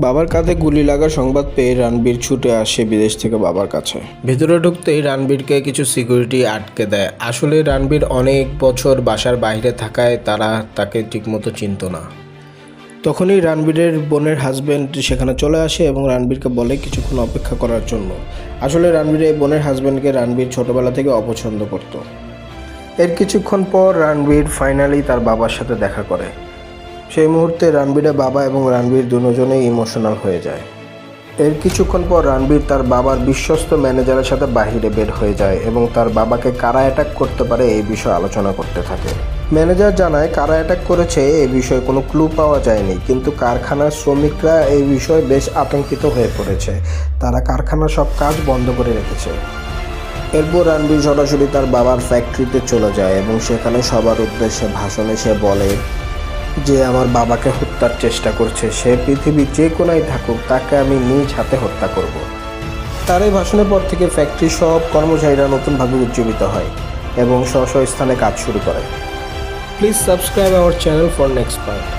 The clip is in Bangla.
বাবার কাঁধে গুলি লাগার সংবাদ পেয়ে রণবীর ছুটে আসে বিদেশ থেকে বাবার কাছে। ভেতরে ঢুকতেই রণবীরকে কিছু সিকিউরিটি আটকে দেয়। আসলে রণবীর অনেক বছর বাসার বাইরে থাকায় তারা তাকে ঠিকমতো চিনত না। তখনই রণবীরের বোনের হাজব্যান্ড সেখানে চলে আসে এবং রণবীরকে বলে কিছুক্ষণ অপেক্ষা করার জন্য। আসলে রণবীরের বোনের হাজব্যান্ডকে রণবীর ছোটবেলা থেকে অপছন্দ করত। এর কিছুক্ষণ পর রণবীর ফাইনালি তার বাবার সাথে দেখা করে। সেই মুহূর্তে রণবীরের বাবা এবং রণবীর দুজনেই ইমোশনাল হয়ে যায়। এর কিছুক্ষণ পর রণবীর তার বাবার বিশ্বস্ত ম্যানেজারের সাথে বাহিরে বের হয়ে যায় এবং তার বাবাকে কারা অ্যাটাক করতে পারে এই বিষয়ে আলোচনা করতে থাকে। ম্যানেজার জানায় কারা অ্যাটাক করেছে এই বিষয়ে কোনো ক্লু পাওয়া যায়নি, কিন্তু কারখানার শ্রমিকরা এই বিষয়ে বেশ আতঙ্কিত হয়ে পড়েছে। তারা কারখানার সব কাজ বন্ধ করে রেখেছে। এরপর রণবীর সরাসরি তার বাবার ফ্যাক্টরিতে চলে যায় এবং সেখানে সবার উদ্দেশ্যে ভাষণে সে বলে যে আমার বাবাকে হত্যার চেষ্টা করছে, সে পৃথিবীর যে কোনায় থাকুক তাকে আমি নিজ হাতে হত্যা করব। তার এই ভাষণের পর থেকে ফ্যাক্টরির সব কর্মচারীরা নতুনভাবে উজ্জীবিত হয় এবং স্ব স্থানে কাজ শুরু করে। Please subscribe our channel for next part.